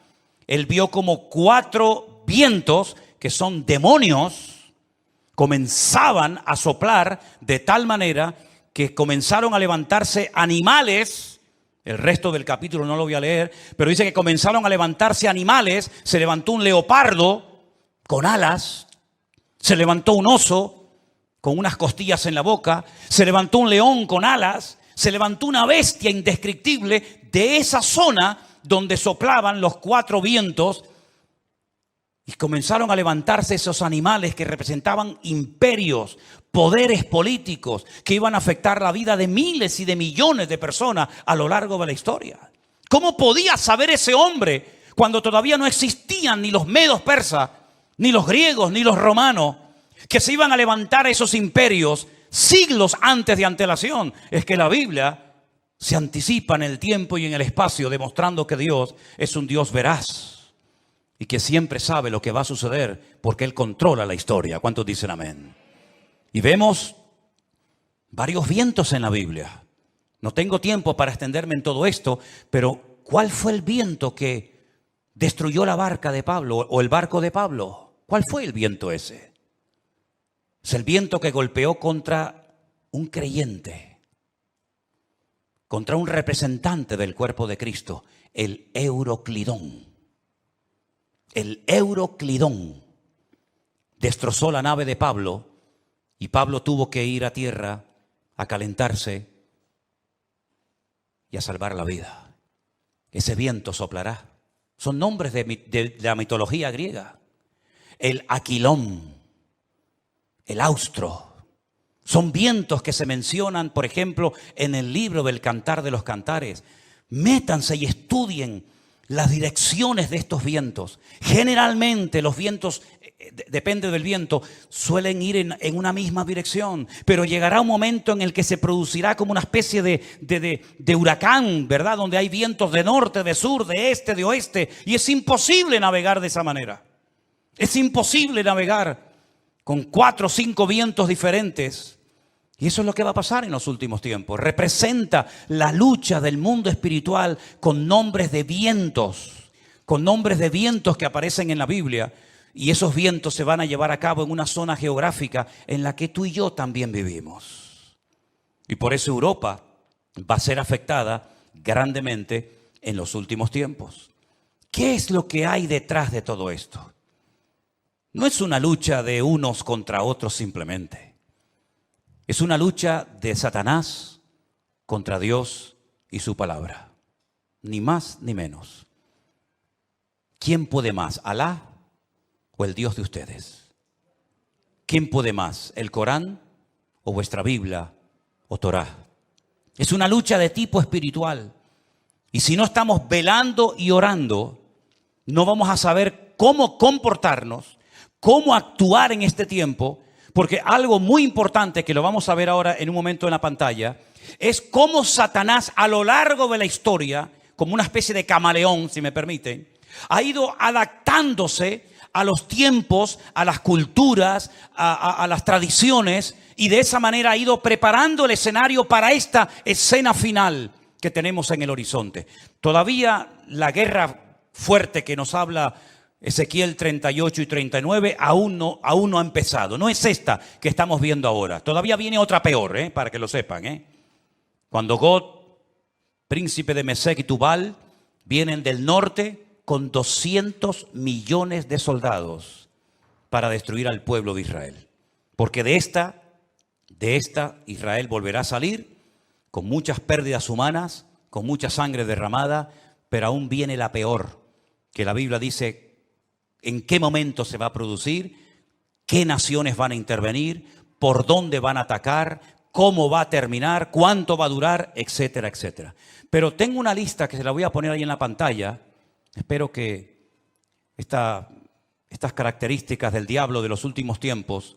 él vio como 4 vientos, que son demonios, comenzaban a soplar de tal manera que comenzaron a levantarse animales. El resto del capítulo no lo voy a leer, pero dice que comenzaron a levantarse animales. Se levantó un leopardo con alas, se levantó un oso con unas costillas en la boca, se levantó un león con alas, se levantó una bestia indescriptible de esa zona donde soplaban los 4 vientos. Y comenzaron a levantarse esos animales que representaban imperios, poderes políticos que iban a afectar la vida de miles y de millones de personas a lo largo de la historia. ¿Cómo podía saber ese hombre cuando todavía no existían ni los medos persas, ni los griegos, ni los romanos, que se iban a levantar esos imperios siglos antes de antelación? Es que la Biblia se anticipa en el tiempo y en el espacio, demostrando que Dios es un Dios veraz y que siempre sabe lo que va a suceder porque Él controla la historia. ¿Cuántos dicen amén? Y vemos varios vientos en la Biblia. No tengo tiempo para extenderme en todo esto, pero ¿cuál fue el viento que destruyó la barca de Pablo o el barco de Pablo? ¿Cuál fue el viento ese? Es el viento que golpeó contra un creyente, contra un representante del cuerpo de Cristo, el Euroclidón. El Euroclidón destrozó la nave de Pablo y Pablo tuvo que ir a tierra a calentarse y a salvar la vida. Ese viento soplará. Son nombres de la mitología griega. El Aquilón, el Austro, Son vientos que se mencionan, por ejemplo, en el libro del Cantar de los Cantares. Métanse y estudien las direcciones de estos vientos. Generalmente los vientos, depende del viento, suelen ir en una misma dirección. Pero llegará un momento en el que se producirá como una especie de huracán, ¿verdad? Donde hay vientos de norte, de sur, de este, de oeste. Y es imposible navegar de esa manera. Es imposible navegar con 4 o 5 vientos diferentes. Y eso es lo que va a pasar en los últimos tiempos. Representa la lucha del mundo espiritual con nombres de vientos. Con nombres de vientos que aparecen en la Biblia. Y esos vientos se van a llevar a cabo en una zona geográfica en la que tú y yo también vivimos. Y por eso Europa va a ser afectada grandemente en los últimos tiempos. ¿Qué es lo que hay detrás de todo esto? No es una lucha de unos contra otros simplemente. Es una lucha de Satanás contra Dios y su palabra. Ni más ni menos. ¿Quién puede más? ¿Alá o el Dios de ustedes? ¿Quién puede más? ¿El Corán o vuestra Biblia o Torá? Es una lucha de tipo espiritual. Y si no estamos velando y orando, no vamos a saber cómo comportarnos, cómo actuar en este tiempo. Porque algo muy importante, que lo vamos a ver ahora en un momento en la pantalla, es cómo Satanás a lo largo de la historia, como una especie de camaleón, si me permiten, ha ido adaptándose a los tiempos, a las culturas, a las tradiciones, y de esa manera ha ido preparando el escenario para esta escena final que tenemos en el horizonte. Todavía la guerra fuerte que nos habla Ezequiel 38 y 39 aún no ha empezado. No es esta que estamos viendo ahora. Todavía viene otra peor, para que lo sepan. Cuando Gog, príncipe de Mesec y Tubal, vienen del norte con 200 millones de soldados para destruir al pueblo de Israel. Porque de esta Israel volverá a salir con muchas pérdidas humanas, con mucha sangre derramada, pero aún viene la peor, que la Biblia dice en qué momento se va a producir, qué naciones van a intervenir, por dónde van a atacar, cómo va a terminar, cuánto va a durar, etcétera, etcétera. Pero tengo una lista que se la voy a poner ahí en la pantalla. Espero que estas características del diablo de los últimos tiempos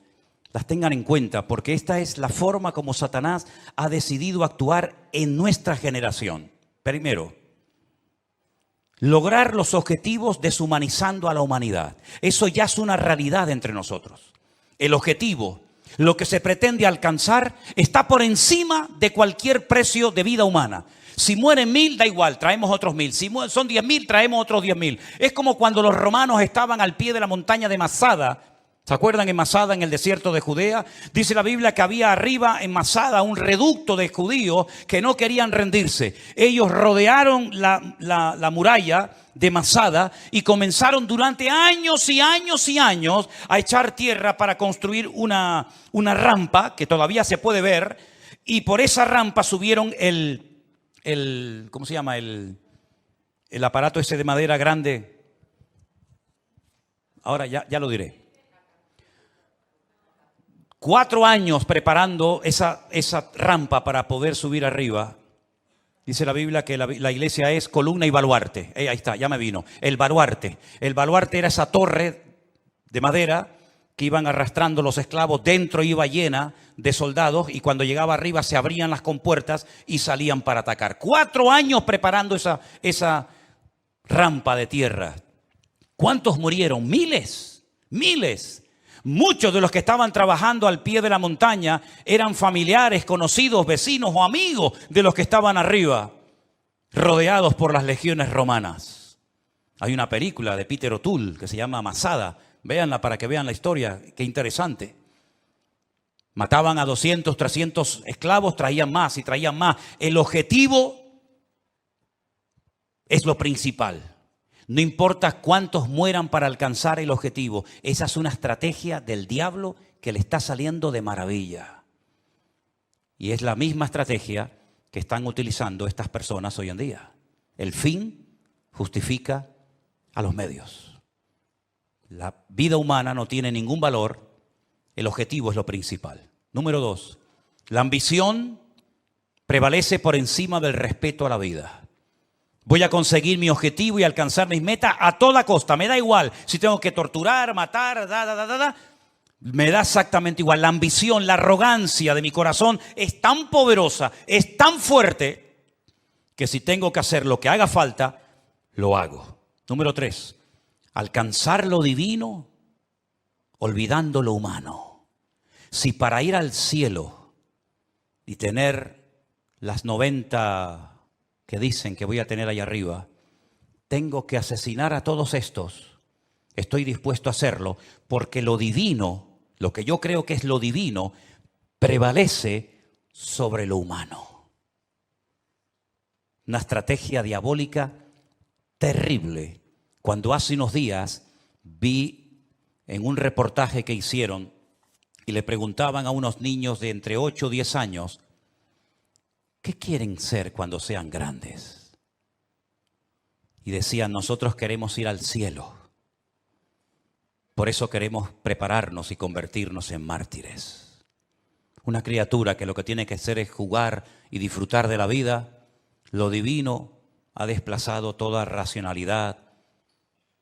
las tengan en cuenta, porque esta es la forma como Satanás ha decidido actuar en nuestra generación. Primero, lograr los objetivos deshumanizando a la humanidad. Eso ya es una realidad entre nosotros. El objetivo, lo que se pretende alcanzar, está por encima de cualquier precio de vida humana. Si mueren 1000, da igual, traemos otros 1000. Si son 10.000, traemos otros 10.000. Es como cuando los romanos estaban al pie de la montaña de Masada. ¿Se acuerdan en Masada, en el desierto de Judea? Dice la Biblia que había arriba en Masada un reducto de judíos que no querían rendirse. Ellos rodearon la muralla de Masada y comenzaron durante años y años y años a echar tierra para construir una rampa que todavía se puede ver, y por esa rampa subieron ¿cómo se llama? El aparato ese de madera grande. Ahora ya lo diré. 4 años preparando esa rampa para poder subir arriba. Dice la Biblia que la iglesia es columna y baluarte. Ahí está, ya me vino. El baluarte. El baluarte era esa torre de madera que iban arrastrando los esclavos. Dentro iba llena de soldados y cuando llegaba arriba se abrían las compuertas y salían para atacar. 4 años preparando esa rampa de tierra. ¿Cuántos murieron? Miles. Muchos de los que estaban trabajando al pie de la montaña eran familiares, conocidos, vecinos o amigos de los que estaban arriba, rodeados por las legiones romanas. Hay una película de Peter O'Toole que se llama Masada. Véanla para que vean la historia. Qué interesante. Mataban a 200, 300 esclavos, traían más y traían más. El objetivo es lo principal. No importa cuántos mueran para alcanzar el objetivo. Esa es una estrategia del diablo que le está saliendo de maravilla. Y es la misma estrategia que están utilizando estas personas hoy en día. El fin justifica a los medios. La vida humana no tiene ningún valor. El objetivo es lo principal. Número 2. La ambición prevalece por encima del respeto a la vida. Voy a conseguir mi objetivo y alcanzar mis metas a toda costa. Me da igual si tengo que torturar, matar, me da exactamente igual. La ambición, la arrogancia de mi corazón es tan poderosa, es tan fuerte, que si tengo que hacer lo que haga falta, lo hago. Número 3, alcanzar lo divino olvidando lo humano. Si para ir al cielo y tener las 90 que dicen que voy a tener allá arriba, tengo que asesinar a todos estos, estoy dispuesto a hacerlo, porque lo divino, lo que yo creo que es lo divino, prevalece sobre lo humano. Una estrategia diabólica terrible. Cuando hace unos días vi en un reportaje que hicieron y le preguntaban a unos niños de entre 8 o 10 años, ¿qué quieren ser cuando sean grandes? Y decían, nosotros queremos ir al cielo. Por eso queremos prepararnos y convertirnos en mártires. Una criatura que lo que tiene que hacer es jugar y disfrutar de la vida. Lo divino ha desplazado toda racionalidad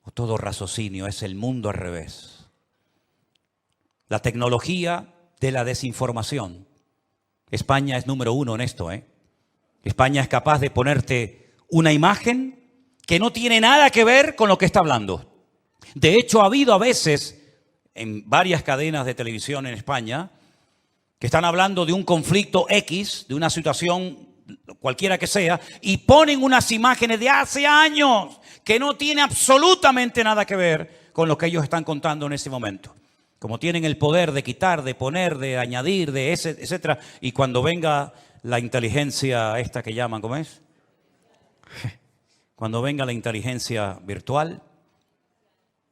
o todo raciocinio. Es el mundo al revés. La tecnología de la desinformación. España es número 1 en esto, España es capaz de ponerte una imagen que no tiene nada que ver con lo que está hablando. De hecho, ha habido a veces en varias cadenas de televisión en España que están hablando de un conflicto X, de una situación cualquiera que sea, y ponen unas imágenes de hace años que no tiene absolutamente nada que ver con lo que ellos están contando en ese momento. Como tienen el poder de quitar, de poner, de añadir, de etcétera, y cuando venga la inteligencia esta que llaman, ¿cómo es? Cuando venga la inteligencia virtual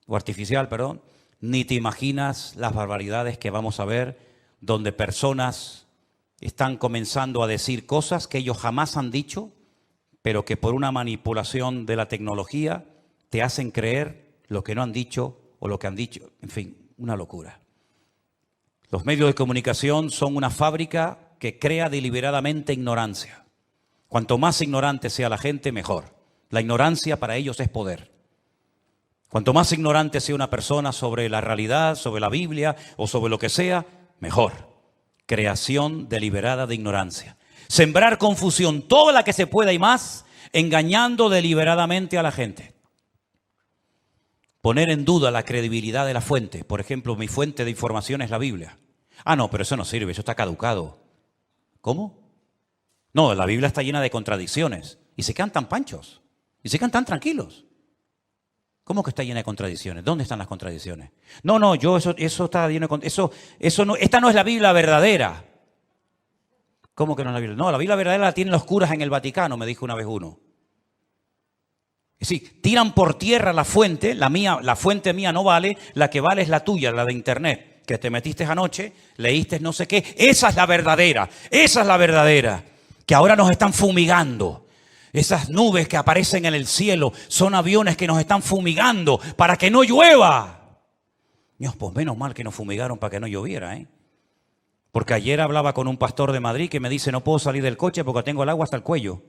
o artificial, perdón, ni te imaginas las barbaridades que vamos a ver, donde personas están comenzando a decir cosas que ellos jamás han dicho, pero que por una manipulación de la tecnología te hacen creer lo que no han dicho o lo que han dicho. En fin, una locura. Los medios de comunicación son una fábrica que crea deliberadamente ignorancia. Cuanto más ignorante sea la gente, mejor. La ignorancia para ellos es poder. Cuanto más ignorante sea una persona sobre la realidad, sobre la Biblia o sobre lo que sea, mejor. Creación deliberada de ignorancia. Sembrar confusión, toda la que se pueda y más, engañando deliberadamente a la gente. Poner en duda la credibilidad de la fuente. Por ejemplo, mi fuente de información es la Biblia. Ah, no, pero eso no sirve, eso está caducado. ¿Cómo? No, la Biblia está llena de contradicciones. Y se quedan tan panchos. Y se quedan tan tranquilos. ¿Cómo que está llena de contradicciones? ¿Dónde están las contradicciones? No, eso está lleno de eso no, esta no es la Biblia verdadera. ¿Cómo que no es la Biblia? No, la Biblia verdadera la tienen los curas en el Vaticano, me dijo una vez uno. Es decir, tiran por tierra la fuente, la fuente mía no vale, la que vale es la tuya, la de internet, que te metiste anoche, leíste no sé qué. Esa es la verdadera, que ahora nos están fumigando. Esas nubes que aparecen en el cielo son aviones que nos están fumigando para que no llueva. Dios, pues menos mal que nos fumigaron para que no lloviera, Porque ayer hablaba con un pastor de Madrid que me dice, no puedo salir del coche porque tengo el agua hasta el cuello.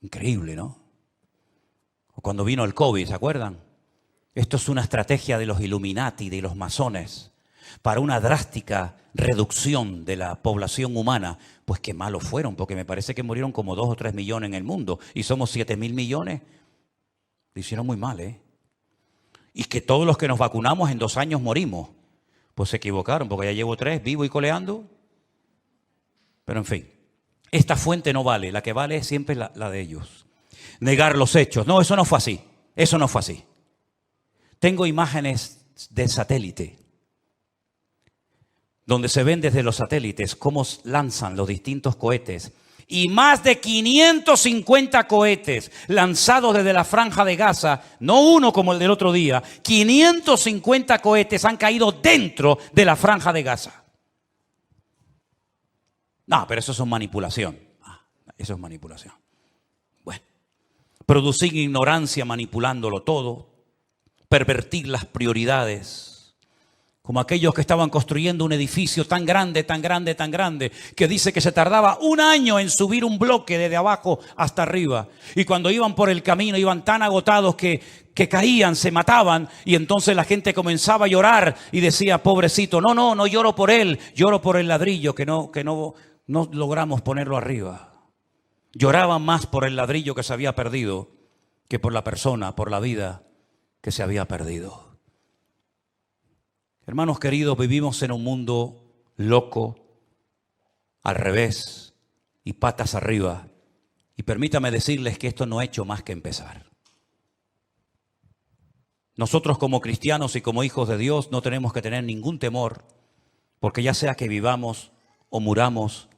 Increíble, ¿no? O cuando vino el COVID, ¿se acuerdan? Esto es una estrategia de los Illuminati, de los masones, para una drástica reducción de la población humana. Pues qué malos fueron, porque me parece que murieron como 2 o 3 millones en el mundo y somos 7.000 millones. Lo hicieron muy mal, Y que todos los que nos vacunamos en 2 años morimos. Pues se equivocaron, porque ya llevo 3 vivo y coleando. Pero en fin, esta fuente no vale, la que vale es siempre la de ellos. Negar los hechos. No, eso no fue así. Eso no fue así. Tengo imágenes del satélite, donde se ven desde los satélites cómo lanzan los distintos cohetes. Y más de 550 cohetes lanzados desde la Franja de Gaza, no uno como el del otro día, 550 cohetes han caído dentro de la Franja de Gaza. No, pero eso es manipulación. Eso es manipulación. Bueno, producir ignorancia manipulándolo todo, pervertir las prioridades, como aquellos que estaban construyendo un edificio tan grande, tan grande, tan grande, que dice que se tardaba 1 año en subir un bloque desde abajo hasta arriba. Y cuando iban por el camino iban tan agotados que caían, se mataban, y entonces la gente comenzaba a llorar y decía, pobrecito, no lloro por él, lloro por el ladrillo que no logramos ponerlo arriba. Lloraban más por el ladrillo que se había perdido que por la persona, por la vida que se había perdido. Hermanos queridos, vivimos en un mundo loco, al revés y patas arriba. Y permítame decirles que esto no ha hecho más que empezar. Nosotros como cristianos y como hijos de Dios no tenemos que tener ningún temor, porque ya sea que vivamos o muramos,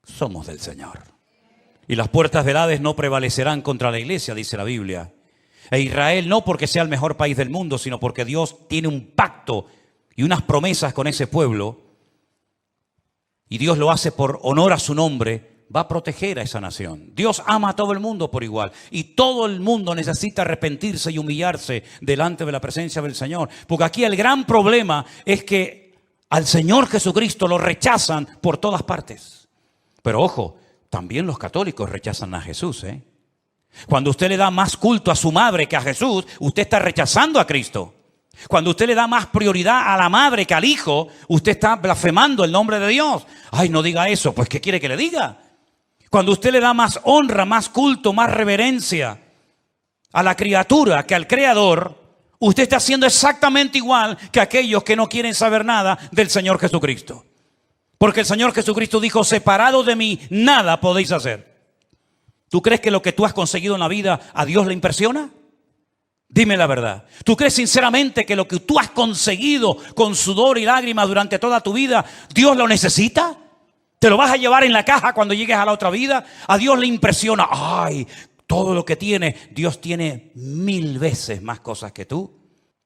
somos del Señor. Y las puertas del Hades no prevalecerán contra la iglesia, dice la Biblia. E Israel no porque sea el mejor país del mundo, sino porque Dios tiene un pacto y unas promesas con ese pueblo, y Dios lo hace por honor a su nombre, va a proteger a esa nación. Dios ama a todo el mundo por igual, y todo el mundo necesita arrepentirse y humillarse delante de la presencia del Señor, porque aquí el gran problema es que al Señor Jesucristo lo rechazan por todas partes. Pero ojo, también los católicos rechazan a Jesús, ¿eh? Cuando usted le da más culto a su madre que a Jesús, usted está rechazando a Cristo. Cuando usted le da más prioridad a la madre que al hijo, usted está blasfemando el nombre de Dios. Ay, no diga eso. Pues, ¿qué quiere que le diga? Cuando usted le da más honra, más culto, más reverencia a la criatura que al Creador, usted está haciendo exactamente igual que aquellos que no quieren saber nada del Señor Jesucristo. Porque el Señor Jesucristo dijo, separado de mí, nada podéis hacer. ¿Tú crees que lo que tú has conseguido en la vida a Dios le impresiona? Dime la verdad. ¿Tú crees sinceramente que lo que tú has conseguido con sudor y lágrimas durante toda tu vida, Dios lo necesita? ¿Te lo vas a llevar en la caja cuando llegues a la otra vida? A Dios le impresiona. Ay, todo lo que tiene, Dios tiene 1000 veces más cosas que tú.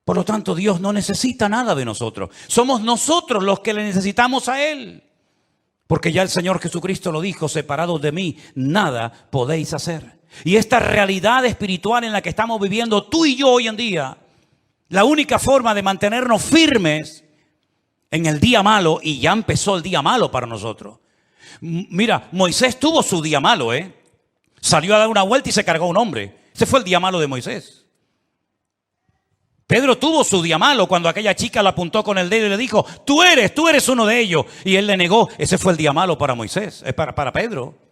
Por lo tanto, Dios no necesita nada de nosotros. Somos nosotros los que le necesitamos a Él. Porque ya el Señor Jesucristo lo dijo, separados de mí, nada podéis hacer. Y esta realidad espiritual en la que estamos viviendo tú y yo hoy en día, la única forma de mantenernos firmes en el día malo, y ya empezó el día malo para nosotros. Mira, Moisés tuvo su día malo, Salió a dar una vuelta y se cargó a un hombre. Ese fue el día malo de Moisés. Pedro tuvo su día malo cuando aquella chica lo apuntó con el dedo y le dijo, tú eres uno de ellos. Y él le negó. Ese fue el día malo para Moisés, para Pedro.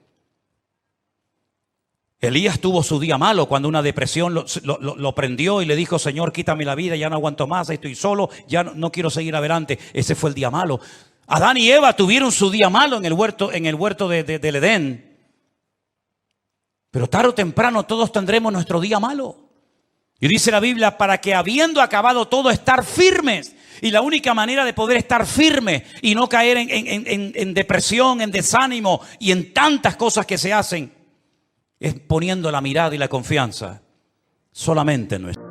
Elías tuvo su día malo cuando una depresión lo prendió y le dijo, Señor, quítame la vida, ya no aguanto más, estoy solo, ya no quiero seguir adelante. Ese fue el día malo. Adán y Eva tuvieron su día malo en el huerto del Edén. Pero tarde o temprano todos tendremos nuestro día malo. Y dice la Biblia, para que habiendo acabado todo, estar firmes. Y la única manera de poder estar firme y no caer en depresión, en desánimo y en tantas cosas que se hacen, es poniendo la mirada y la confianza solamente en nuestro.